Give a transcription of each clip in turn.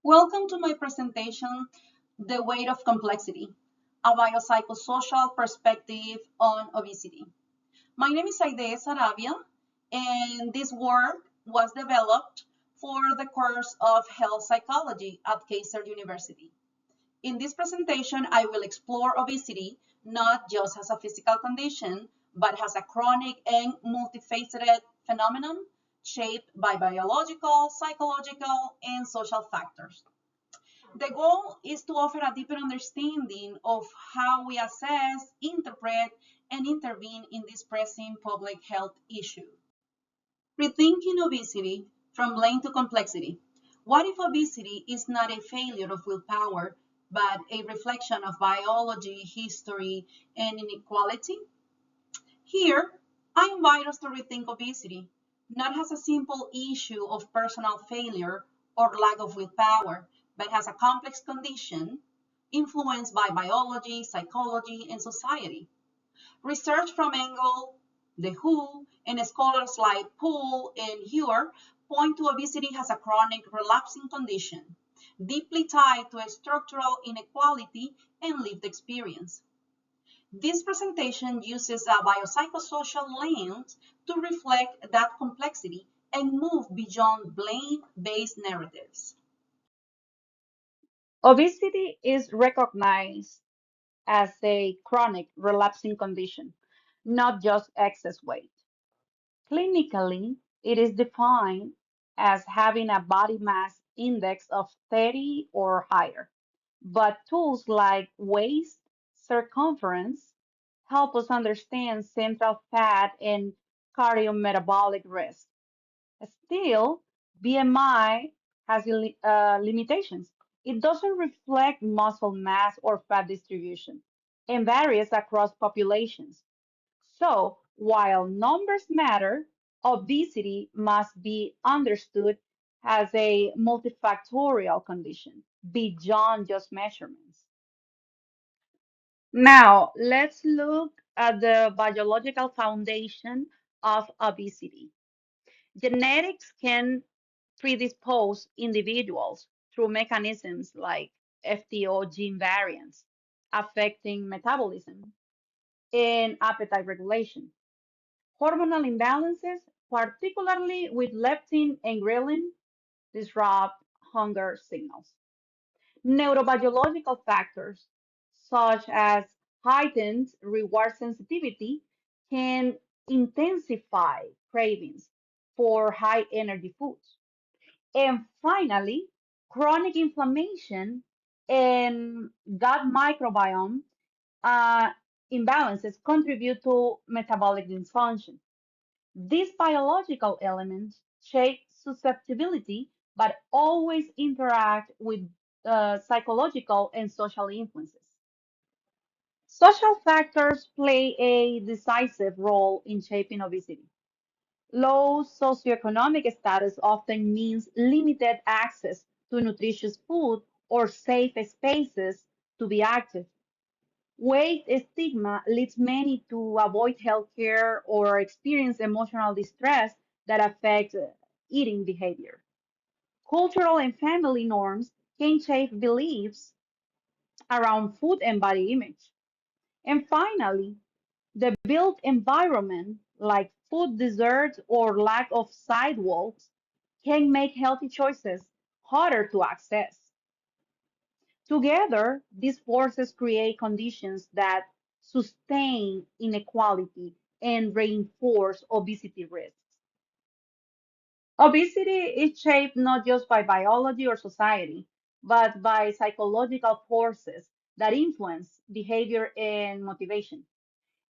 Welcome to my presentation, The Weight of Complexity, a biopsychosocial perspective on obesity. My name is Haydee Saravia, and this work was developed for the course of health psychology at Keiser University. In this presentation, I will explore obesity not just as a physical condition, but as a chronic and multifaceted phenomenon shaped by biological, psychological, and social factors. The goal is to offer a deeper understanding of how we assess, interpret, and intervene in this pressing public health issue. Rethinking obesity from blame to complexity. What if obesity is not a failure of willpower, but a reflection of biology, history, and inequality? Here, I invite us to rethink obesity, not as a simple issue of personal failure or lack of willpower, but as a complex condition influenced by biology, psychology, and society. Research from Engel, the WHO, and scholars like Poole and Hewer point to obesity as a chronic relapsing condition, deeply tied to structural inequality and lived experience. This presentation uses a biopsychosocial lens to reflect that complexity and move beyond blame-based narratives. Obesity is recognized as a chronic relapsing condition, not just excess weight. Clinically, it is defined as having a body mass index of 30 or higher, but tools like waist circumference help us understand central fat and cardiometabolic risk. Still, BMI has limitations. It doesn't reflect muscle mass or fat distribution and varies across populations. So, while numbers matter, obesity must be understood as a multifactorial condition beyond just measurements. Now, let's look at the biological foundation of obesity. Genetics can predispose individuals through mechanisms like FTO gene variants affecting metabolism and appetite regulation. Hormonal imbalances, particularly with leptin and ghrelin, disrupt hunger signals. Neurobiological factors, such as heightened reward sensitivity, can intensify cravings for high energy foods. And finally, chronic inflammation and gut microbiome uh, imbalances contribute to metabolic dysfunction. These biological elements shape susceptibility, but always interact with psychological and social influences. Social factors play a decisive role in shaping obesity. Low socioeconomic status often means limited access to nutritious food or safe spaces to be active. Weight stigma leads many to avoid healthcare or experience emotional distress that affect eating behavior. Cultural and family norms can shape beliefs around food and body image. And finally, the built environment, like food deserts or lack of sidewalks, can make healthy choices harder to access. Together, these forces create conditions that sustain inequality and reinforce obesity risks. Obesity is shaped not just by biology or society, but by psychological forces that influence behavior and motivation.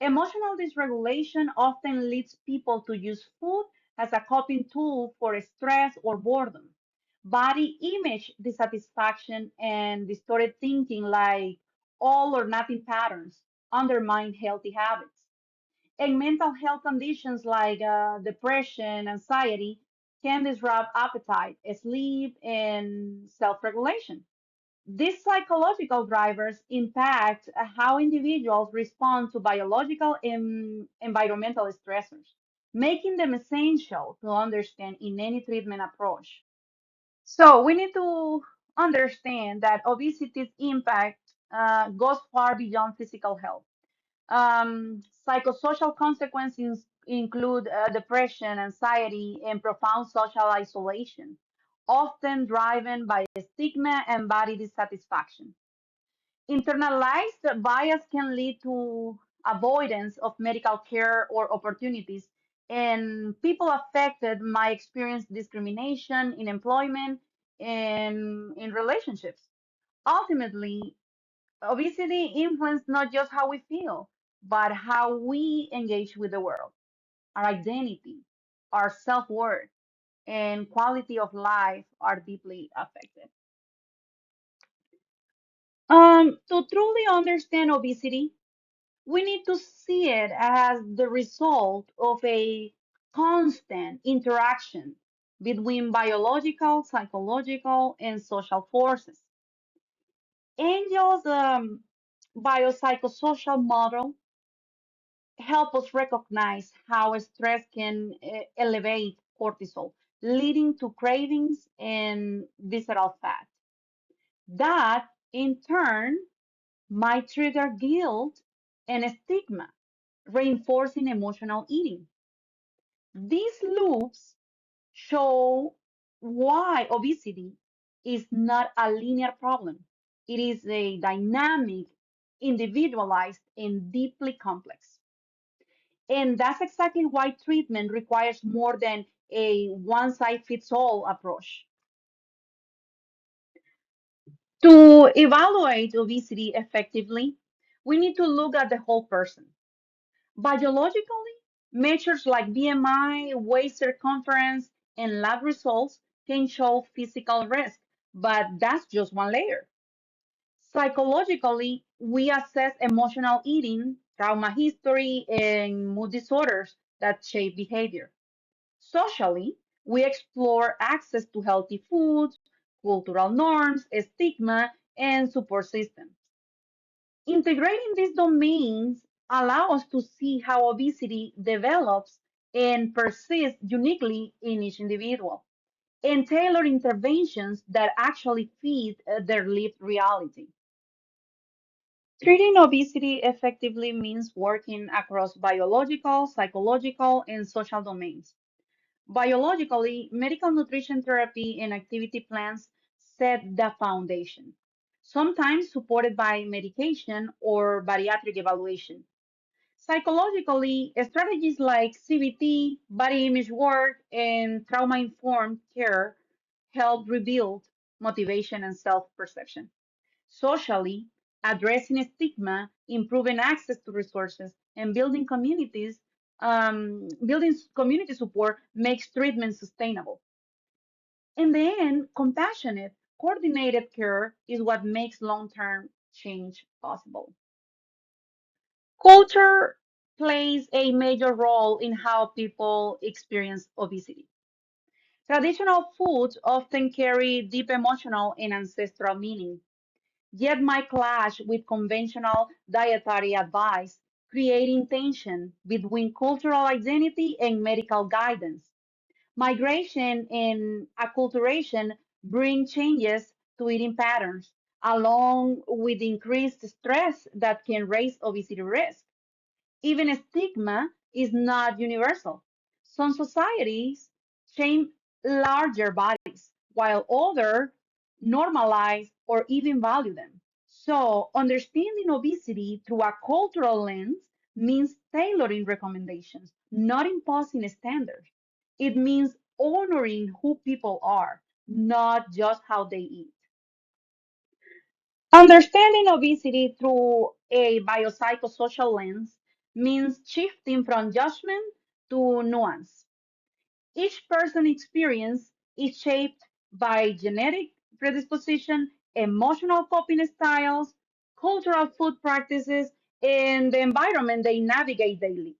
Emotional dysregulation often leads people to use food as a coping tool for stress or boredom. Body image dissatisfaction and distorted thinking, like all or nothing patterns, undermine healthy habits. And mental health conditions like depression, anxiety can disrupt appetite, sleep, and self regulation. These psychological drivers impact how individuals respond to biological and environmental stressors, making them essential to understand in any treatment approach. So we need to understand that obesity's impact goes far beyond physical health. Psychosocial consequences include depression, anxiety, and profound social isolation, often driven by stigma and body dissatisfaction. Internalized bias can lead to avoidance of medical care or opportunities, and people affected might experience discrimination in employment and in relationships. Ultimately, obesity influences not just how we feel, but how we engage with the world. Our identity, our self worth, and quality of life are deeply affected. To truly understand obesity, we need to see it as the result of a constant interaction between biological, psychological, and social forces. Angel's biopsychosocial model help us recognize how stress can elevate cortisol, leading to cravings and visceral fat. That, in turn, might trigger guilt and stigma, reinforcing emotional eating. These loops show why obesity is not a linear problem. It is a dynamic, individualized, and deeply complex. And that's exactly why treatment requires more than a one size fits all approach. To evaluate obesity effectively, we need to look at the whole person. Biologically, measures like BMI, waist circumference, and lab results can show physical risk, but that's just one layer. Psychologically, we assess emotional eating, trauma history, and mood disorders that shape behavior. Socially, we explore access to healthy foods, cultural norms, stigma, and support systems. Integrating these domains allow us to see how obesity develops and persists uniquely in each individual, and tailor interventions that actually fit their lived reality. Treating obesity effectively means working across biological, psychological, and social domains. Biologically, medical nutrition therapy and activity plans set the foundation, sometimes supported by medication or bariatric evaluation. Psychologically, strategies like CBT, body image work, and trauma informed care help rebuild motivation and self perception. Socially, addressing stigma, improving access to resources, and building community support makes treatment sustainable. In the end, compassionate, coordinated care is what makes long term change possible. Culture plays a major role in how people experience obesity. Traditional foods often carry deep emotional and ancestral meaning, yet might clash with conventional dietary advice, creating tension between cultural identity and medical guidance. Migration and acculturation bring changes to eating patterns, along with increased stress that can raise obesity risk. Even stigma is not universal. Some societies shame larger bodies, while others normalize or even value them. So, understanding obesity through a cultural lens means tailoring recommendations, not imposing standards. It means honoring who people are, not just how they eat. Understanding obesity through a biopsychosocial lens means shifting from judgment to nuance. Each person's experience is shaped by genetic predisposition, emotional coping styles, cultural food practices, and the environment they navigate daily.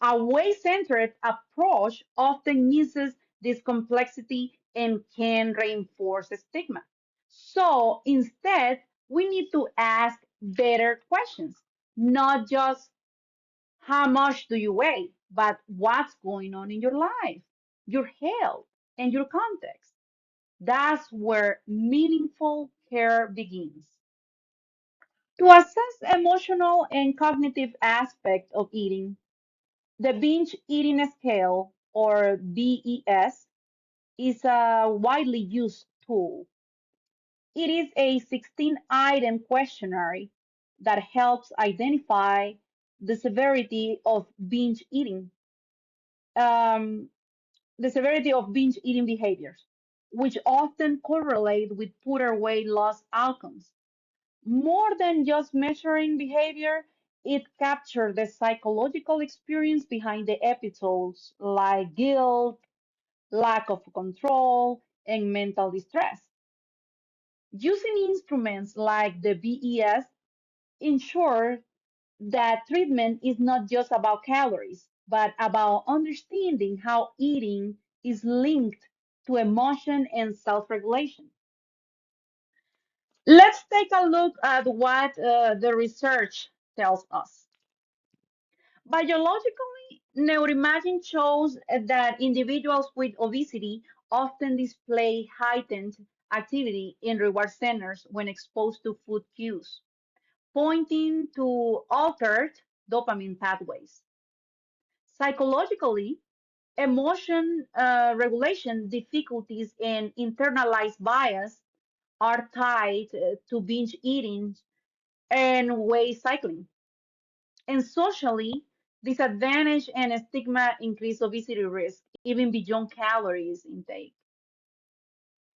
A way centered approach often misses this complexity and can reinforce stigma. So instead, we need to ask better questions, not just how much do you weigh, but what's going on in your life, your health, and your context. That's where meaningful care begins. To assess emotional and cognitive aspects of eating, the binge eating scale, or BES, is a widely used tool. It is a 16-item questionnaire that helps identify the severity of binge eating, um, behaviors, which often correlate with poorer weight loss outcomes. More than just measuring behavior, it captures the psychological experience behind the episodes, like guilt, lack of control, and mental distress. Using instruments like the BES ensures that treatment is not just about calories, but about understanding how eating is linked to emotion and self regulation. Let's take a look at what the research tells us. Biologically, neuroimaging shows that individuals with obesity often display heightened activity in reward centers when exposed to food cues, pointing to altered dopamine pathways. Psychologically, emotion regulation difficulties and internalized bias are tied to binge eating and weight cycling. And socially, disadvantage and stigma increase obesity risk, even beyond calories intake.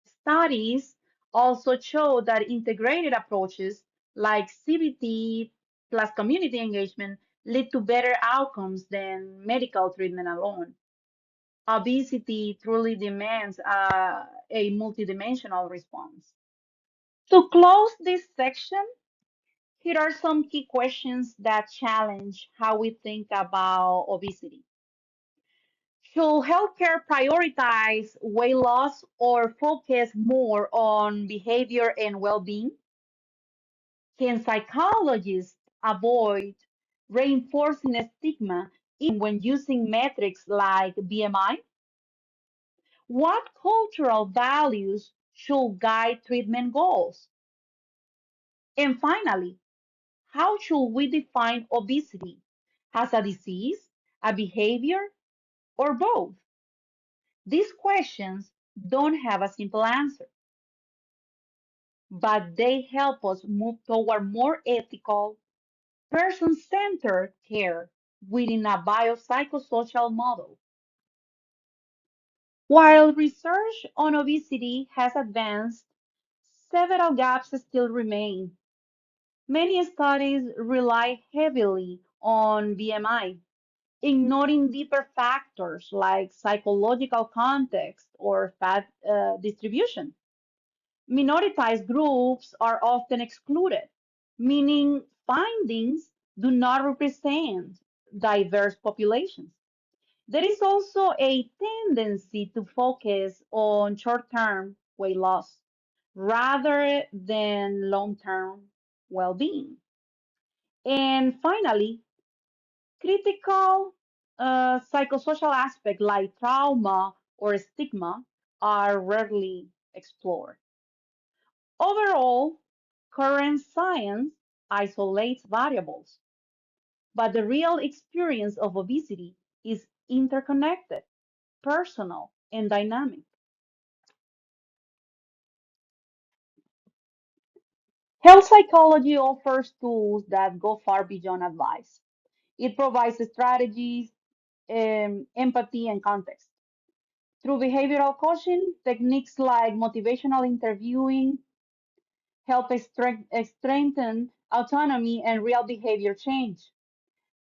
Studies also show that integrated approaches like CBT plus community engagement lead to better outcomes than medical treatment alone. Obesity truly demands a multidimensional response. To close this section, here are some key questions that challenge how we think about obesity. Should healthcare prioritize weight loss or focus more on behavior and well being? Can psychologists avoid reinforcing a stigma even when using metrics like BMI? What cultural values should guide treatment goals? And finally, how should we define obesity? As a disease, a behavior, or both? These questions don't have a simple answer, but they help us move toward more ethical, person centered care within a biopsychosocial model. While research on obesity has advanced, several gaps still remain. Many studies rely heavily on BMI, ignoring deeper factors like psychological context or fat distribution. Minoritized groups are often excluded, meaning findings do not represent diverse populations. There is also a tendency to focus on short term weight loss rather than long term well being. And finally, critical psychosocial aspects like trauma or stigma are rarely explored. Overall, current science isolates variables, but the real experience of obesity is interconnected, personal, and dynamic. Health psychology offers tools that go far beyond advice. It provides strategies, empathy, and context. Through behavioral coaching, techniques like motivational interviewing help strengthen autonomy and real behavior change.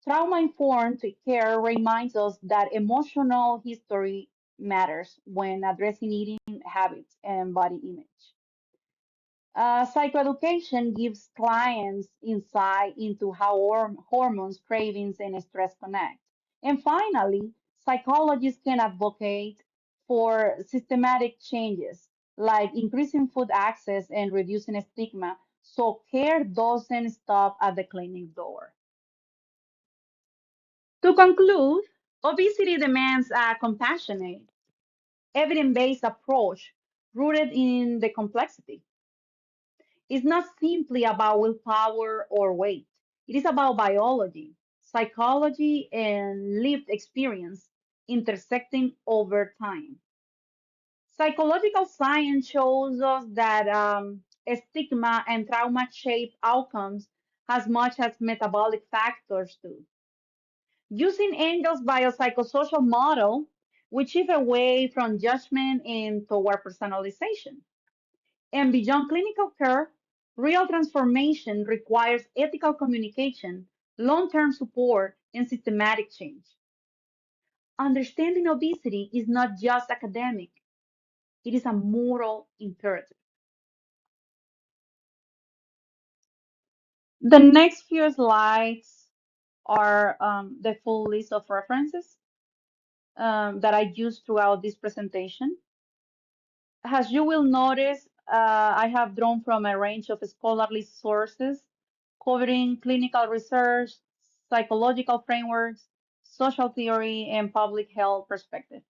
Trauma informed care reminds us that emotional history matters when addressing eating habits and body image. Psychoeducation gives clients insight into how hormones, cravings, and stress connect. And finally, psychologists can advocate for systematic changes like increasing food access and reducing stigma so care doesn't stop at the clinic door. To conclude, obesity demands a compassionate, evidence based approach rooted in the complexity. It's not simply about willpower or weight. It is about biology, psychology, and lived experience intersecting over time. Psychological science shows us that stigma and trauma shape outcomes as much as metabolic factors do. Using Engel's biopsychosocial model, we shift away from judgment and toward personalization. And beyond clinical care, real transformation requires ethical communication, long term support, and systematic change. Understanding obesity is not just academic, it is a moral imperative. The next few slides are the full list of references that I used throughout this presentation. As you will notice, I have drawn from a range of scholarly sources covering clinical research, psychological frameworks, social theory, and public health perspective.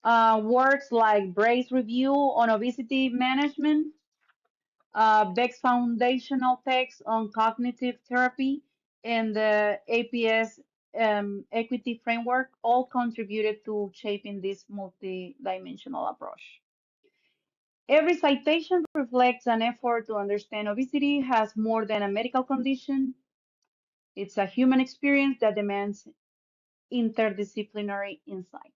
Works like Brace Review on Obesity Management, Beck's foundational text on cognitive therapy, and the APS equity framework all contributed to shaping this multidimensional approach. Every citation reflects an effort to understand obesity as more than a medical condition. It's a human experience that demands interdisciplinary insight.